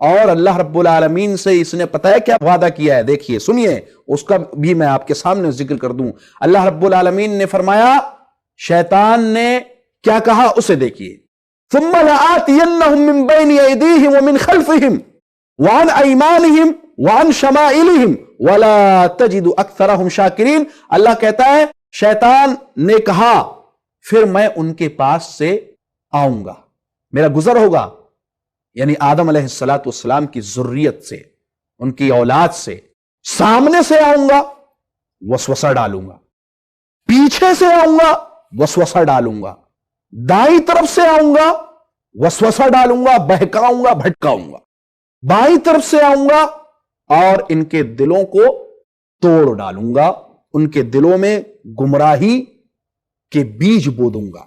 اور اللہ رب العالمین سے اس نے پتہ ہے کیا وعدہ کیا ہے؟ دیکھیے سنیے، اس کا بھی میں آپ کے سامنے ذکر کر دوں۔ اللہ رب العالمین نے فرمایا، شیطان نے کیا کہا اسے دیکھیے، ثم لآتینہم من بین ایدیہم ومن خلفہم وعن ایمانہم وعن شمائلہم ولا تجد اکثرہم شاکرین۔ اللہ کہتا ہے شیطان نے کہا پھر میں ان کے پاس سے آؤں گا، میرا گزر ہوگا، یعنی آدم علیہ السلام کی ذریت سے، ان کی اولاد سے، سامنے سے آؤں گا وسوسہ ڈالوں گا، پیچھے سے آؤں گا وسوسہ ڈالوں گا، دائیں طرف سے آؤں گا وسوسہ ڈالوں گا، بہکاؤں گا، بھٹکاؤں گا، بائیں طرف سے آؤں گا اور ان کے دلوں کو توڑ ڈالوں گا، ان کے دلوں میں گمراہی کے بیج بو دوں گا۔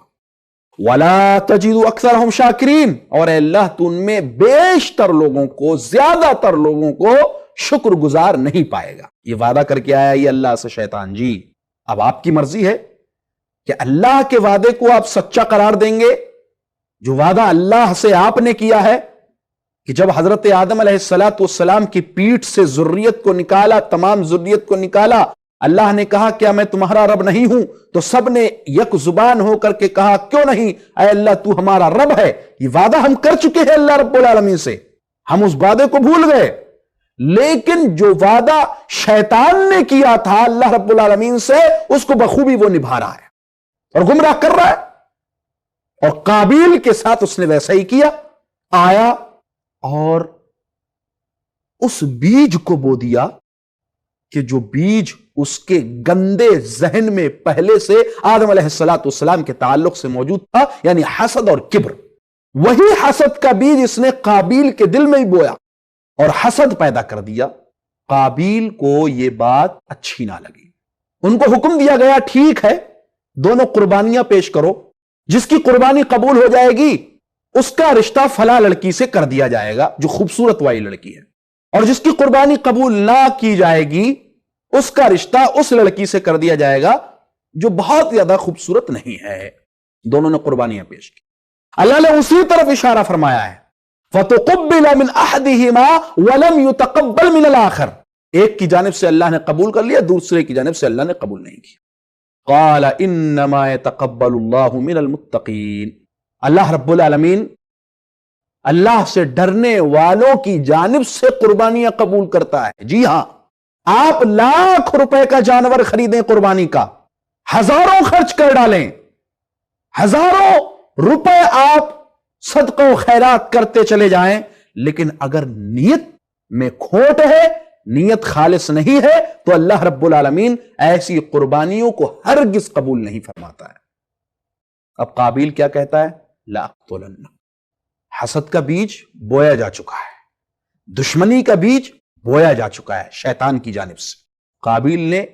وَلَا تَجِدُ أَكْثَرَهُمْ شَاكِرِينَ، اور اے اللہ تو ان میں بیشتر لوگوں کو، زیادہ تر لوگوں کو شکر گزار نہیں پائے گا۔ یہ وعدہ کر کے آیا یہ اللہ سے شیطان جی۔ اب آپ کی مرضی ہے کہ اللہ کے وعدے کو آپ سچا قرار دیں گے، جو وعدہ اللہ سے آپ نے کیا ہے کہ جب حضرت آدم علیہ السلام کی پیٹھ سے ذریت کو نکالا، تمام ذریت کو نکالا، اللہ نے کہا کیا میں تمہارا رب نہیں ہوں؟ تو سب نے یک زبان ہو کر کے کہا کیوں نہیں، اے اللہ تو ہمارا رب ہے۔ یہ وعدہ ہم کر چکے ہیں اللہ رب العالمین سے، ہم اس وعدے کو بھول گئے، لیکن جو وعدہ شیطان نے کیا تھا اللہ رب العالمین سے، اس کو بخوبی وہ نبھا رہا ہے اور گمراہ کر رہا ہے۔ اور قابیل کے ساتھ اس نے ویسا ہی کیا، آیا اور اس بیج کو بو دیا کہ جو بیج اس کے گندے ذہن میں پہلے سے آدم علیہ السلام کے تعلق سے موجود تھا، یعنی حسد اور کبر۔ وہی حسد کا بیج اس نے قابیل کے دل میں ہی بویا اور حسد پیدا کر دیا۔ قابیل کو یہ بات اچھی نہ لگی، ان کو حکم دیا گیا ٹھیک ہے دونوں قربانیاں پیش کرو، جس کی قربانی قبول ہو جائے گی اس کا رشتہ فلاں لڑکی سے کر دیا جائے گا جو خوبصورت والی لڑکی ہے، اور جس کی قربانی قبول نہ کی جائے گی اس کا رشتہ اس لڑکی سے کر دیا جائے گا جو بہت زیادہ خوبصورت نہیں ہے۔ دونوں نے قربانیاں پیش کی۔ اللہ نے اسی طرف اشارہ فرمایا ہے، فَتُقُبِّلَ مِنْ أَحَدِهِمَا وَلَمْ يُتَقَبَّلْ مِنَ الْآخَرِ، ایک کی جانب سے اللہ نے قبول کر لیا، دوسرے کی جانب سے اللہ نے قبول نہیں کیا۔ قَالَ إِنَّمَا يَتَقَبَّلُ اللَّهُ مِنَ الْمُتَّقِينَ، اللہ رب العالمین اللہ سے ڈرنے والوں کی جانب سے قربانیاں قبول کرتا ہے۔ جی ہاں، آپ لاکھ روپے کا جانور خریدیں قربانی کا، ہزاروں خرچ کر ڈالیں، ہزاروں روپے آپ صدقہ و خیرات کرتے چلے جائیں، لیکن اگر نیت میں کھوٹ ہے، نیت خالص نہیں ہے، تو اللہ رب العالمین ایسی قربانیوں کو ہرگز قبول نہیں فرماتا ہے۔ اب قابیل کیا کہتا ہے؟ لَأَقْتُلَنَّ، حسد کا بیج بویا جا چکا ہے، دشمنی کا بیج بویا جا چکا ہے شیطان کی جانب سے۔ قابیل نے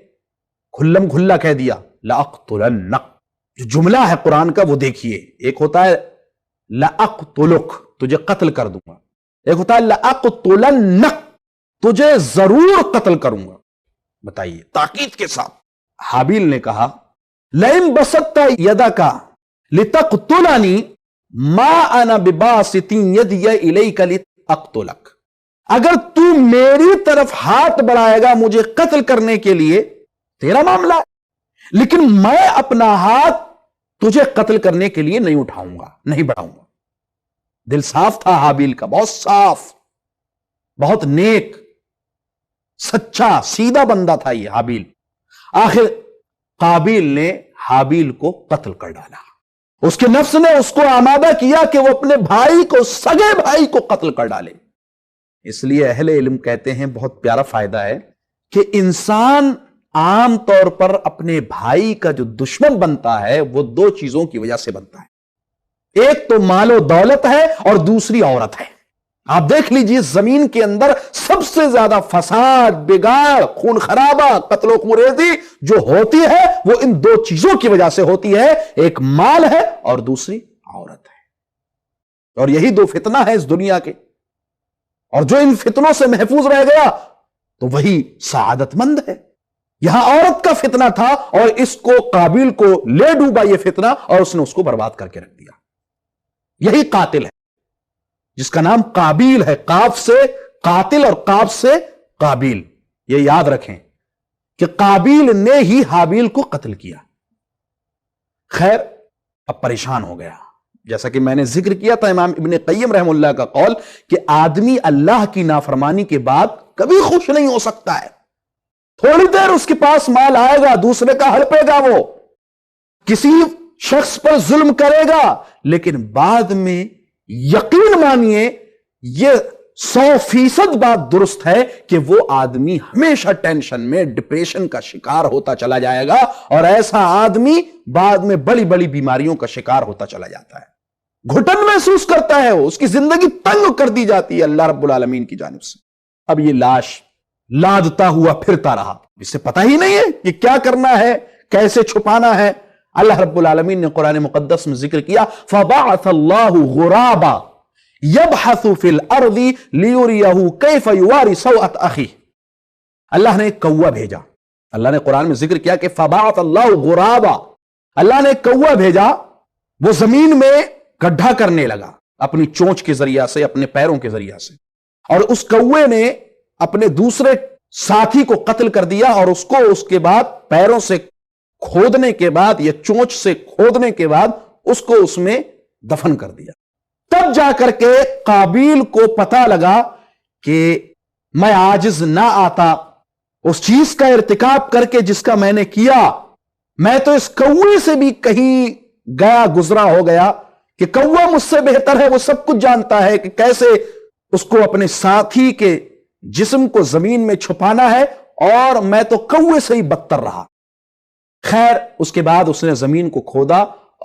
کھلم کھلا کہہ دیا لَأَقْتُلَنَّ، جو جملہ ہے قرآن کا وہ دیکھیے، ایک ہوتا ہے لَأَقْتُلُكَ، تجھے قتل کر دوں گا، ایک ہوتا ہے لَأَقْتُلَنَّ، تجھے ضرور قتل کروں گا۔ بتائیے تاکید کے ساتھ۔ حابیل نے کہا لَئِن بَسَطتَ يَدَكَ لِتَقْتُلَنِي مَا أَنَا بِبَاسِطٍ يَدِيَ إِلَيْكَ لِأَقْتُلَكَ، اگر تو میری طرف ہاتھ بڑھائے گا مجھے قتل کرنے کے لیے تیرا معاملہ ہے، لیکن میں اپنا ہاتھ تجھے قتل کرنے کے لیے نہیں اٹھاؤں گا، نہیں بڑھاؤں گا۔ دل صاف تھا حابیل کا، بہت صاف، بہت نیک، سچا سیدھا بندہ تھا یہ حابیل۔ آخر قابیل نے حابیل کو قتل کر ڈالا، اس کے نفس نے اس کو آمادہ کیا کہ وہ اپنے بھائی کو، سگے بھائی کو قتل کر ڈالے۔ اس لیے اہل علم کہتے ہیں بہت پیارا فائدہ ہے کہ انسان عام طور پر اپنے بھائی کا جو دشمن بنتا ہے وہ دو چیزوں کی وجہ سے بنتا ہے، ایک تو مال و دولت ہے اور دوسری عورت ہے۔ آپ دیکھ لیجئے زمین کے اندر سب سے زیادہ فساد، بگاڑ، خون خرابہ، قتل و خونریزی جو ہوتی ہے وہ ان دو چیزوں کی وجہ سے ہوتی ہے، ایک مال ہے اور دوسری عورت ہے۔ اور یہی دو فتنہ ہے اس دنیا کے، اور جو ان فتنوں سے محفوظ رہ گیا تو وہی سعادت مند ہے۔ یہاں عورت کا فتنہ تھا اور اس کو قابیل کو لے ڈوبا یہ فتنہ اور اس نے اس کو برباد کر کے رکھ دیا۔ یہی قاتل ہے، جس کا نام قابیل ہے، قاف سے قاتل اور قاف سے قابیل. یہ یاد رکھیں کہ قابیل نے ہی حابیل کو قتل کیا. خیر اب پریشان ہو گیا. جیسا کہ میں نے ذکر کیا تھا امام ابن قیم رحم اللہ کا قول کہ آدمی اللہ کی نافرمانی کے بعد کبھی خوش نہیں ہو سکتا ہے. تھوڑی دیر اس کے پاس مال آئے گا، دوسرے کا ہڑپے گا، وہ کسی شخص پر ظلم کرے گا، لیکن بعد میں یقین مانیے یہ 100% بات درست ہے کہ وہ آدمی ہمیشہ ٹینشن میں، ڈپریشن کا شکار ہوتا چلا جائے گا، اور ایسا آدمی بعد میں بڑی بڑی بیماریوں کا شکار ہوتا چلا جاتا ہے. گھٹن محسوس کرتا ہے، وہ اس کی زندگی تنگ کر دی جاتی ہے اللہ رب العالمین کی جانب سے. اب یہ لاش لادتا ہوا پھرتا رہا، اسے پتہ ہی نہیں ہے کہ کیا کرنا ہے، کیسے چھپانا ہے. اللہ رب العالمین نے قرآن مقدس میں ذکر کیا فَبَعَثَ اللَّهُ غُرَابًا يَبْحَثُ فِي الْأَرْضِ لِيُرِيَهُ كَيْفَ يُوَارِ سَوْءَةَ أَخِيهِ. اللہ نے ایک کوہ بھیجا. اللہ نے قرآن میں ذکر کیا کہ فَبَعَثَ اللَّهُ غُرَابًا، اللہ نے ایک کوہ بھیجا. وہ زمین میں گڈھا کرنے لگا اپنی چونچ کے ذریعہ سے، اپنے پیروں کے ذریعہ سے، اور اس کوے نے اپنے دوسرے ساتھی کو قتل کر دیا، اور اس کو اس کے بعد پیروں سے کھودنے کے بعد یا چونچ سے کھودنے کے بعد اس کو اس میں دفن کر دیا. تب جا کر کے قابیل کو پتا لگا کہ میں عاجز نہ آتا اس چیز کا ارتکاب کر کے جس کا میں نے کیا. میں تو اس کوے سے بھی کہیں گیا گزرا ہو گیا کہ کوہ مجھ سے بہتر ہے، وہ سب کچھ جانتا ہے کہ کیسے اس کو اپنے ساتھی کے جسم کو زمین میں چھپانا ہے، اور میں تو کوے سے ہی بدتر رہا. خیر اس کے بعد اس نے زمین کو کھودا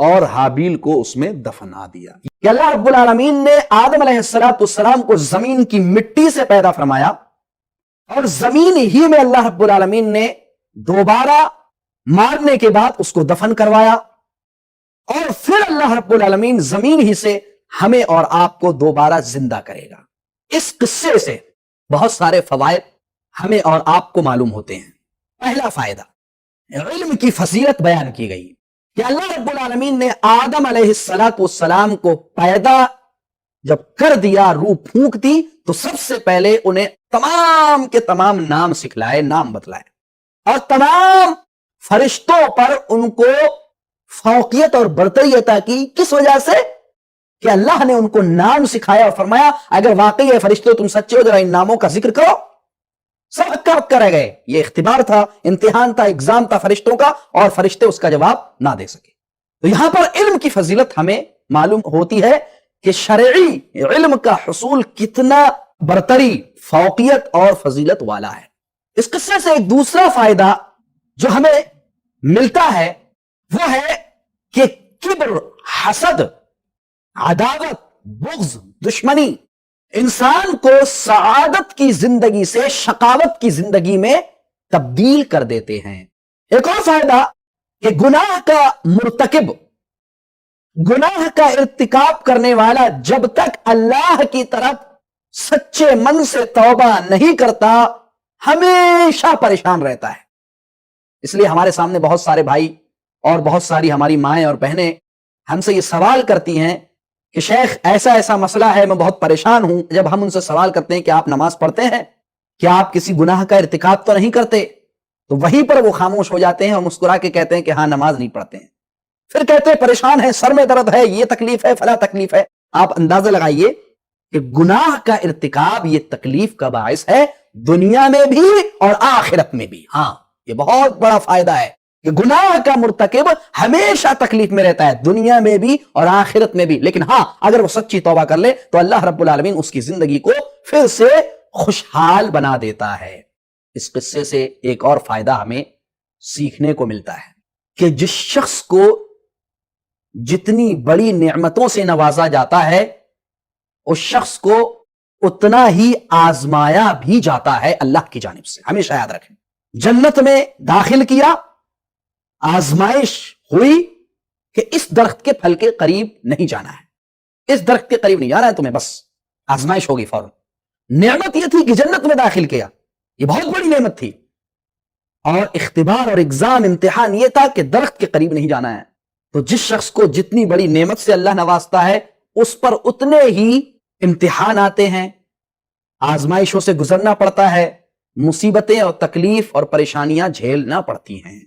اور حابیل کو اس میں دفنا دیا. کہ اللہ رب العالمین نے آدم علیہ السلام کو زمین کی مٹی سے پیدا فرمایا، اور زمین ہی میں اللہ رب العالمین نے دوبارہ مارنے کے بعد اس کو دفن کروایا، اور پھر اللہ رب العالمین زمین ہی سے ہمیں اور آپ کو دوبارہ زندہ کرے گا. اس قصے سے بہت سارے فوائد ہمیں اور آپ کو معلوم ہوتے ہیں. پہلا فائدہ، علم کی فضیلت بیان کی گئی کہ اللہ رب العالمین نے آدم علیہ السلام کو پیدا جب کر دیا، روح پھونک دی، تو سب سے پہلے انہیں تمام کے تمام نام سکھلائے، نام بتلائے، اور تمام فرشتوں پر ان کو فوقیت اور برتری عطا کی. کس وجہ سے؟ کہ اللہ نے ان کو نام سکھایا اور فرمایا اگر واقعی ہے فرشتوں تم سچے ہو، ذرا ان ناموں کا ذکر کرو. سب ہکا ہکا رہ گئے. یہ اختبار تھا، امتحان تھا، ایگزام تھا فرشتوں کا، اور فرشتے اس کا جواب نہ دے سکے. تو یہاں پر علم کی فضیلت ہمیں معلوم ہوتی ہے کہ شرعی علم کا حصول کتنا برتری، فوقیت اور فضیلت والا ہے. اس قصے سے ایک دوسرا فائدہ جو ہمیں ملتا ہے وہ ہے کہ کبر، حسد، عداوت، بغض، دشمنی انسان کو سعادت کی زندگی سے شقاوت کی زندگی میں تبدیل کر دیتے ہیں. ایک اور فائدہ کہ گناہ کا مرتکب، گناہ کا ارتکاب کرنے والا جب تک اللہ کی طرف سچے من سے توبہ نہیں کرتا ہمیشہ پریشان رہتا ہے. اس لیے ہمارے سامنے بہت سارے بھائی اور بہت ساری ہماری مائیں اور بہنیں ہم سے یہ سوال کرتی ہیں کہ شیخ ایسا ایسا مسئلہ ہے، میں بہت پریشان ہوں. جب ہم ان سے سوال کرتے ہیں کہ آپ نماز پڑھتے ہیں، کیا آپ کسی گناہ کا ارتکاب تو نہیں کرتے، تو وہیں پر وہ خاموش ہو جاتے ہیں اور مسکرا کے کہتے ہیں کہ ہاں نماز نہیں پڑھتے ہیں. پھر کہتے ہیں پریشان ہیں، سر میں درد ہے، یہ تکلیف ہے، فلاں تکلیف ہے. آپ اندازہ لگائیے کہ گناہ کا ارتکاب یہ تکلیف کا باعث ہے، دنیا میں بھی اور آخرت میں بھی. ہاں یہ بہت بڑا فائدہ ہے کہ گناہ کا مرتکب ہمیشہ تکلیف میں رہتا ہے، دنیا میں بھی اور آخرت میں بھی. لیکن ہاں اگر وہ سچی توبہ کر لے تو اللہ رب العالمین اس کی زندگی کو پھر سے خوشحال بنا دیتا ہے. اس قصے سے ایک اور فائدہ ہمیں سیکھنے کو ملتا ہے کہ جس شخص کو جتنی بڑی نعمتوں سے نوازا جاتا ہے اس شخص کو اتنا ہی آزمایا بھی جاتا ہے اللہ کی جانب سے. ہمیشہ یاد رکھیں، جنت میں داخل کیا، آزمائش ہوئی کہ اس درخت کے پھل کے قریب نہیں جانا ہے، اس درخت کے قریب نہیں جانا ہے تمہیں، بس آزمائش ہوگی فوراً. نعمت یہ تھی کہ جنت میں داخل کیا، یہ بہت بڑی نعمت تھی، اور اختبار اور ایگزام، امتحان یہ تھا کہ درخت کے قریب نہیں جانا ہے. تو جس شخص کو جتنی بڑی نعمت سے اللہ نوازتا ہے اس پر اتنے ہی امتحان آتے ہیں، آزمائشوں سے گزرنا پڑتا ہے، مصیبتیں اور تکلیف اور پریشانیاں جھیلنا پڑتی ہیں۔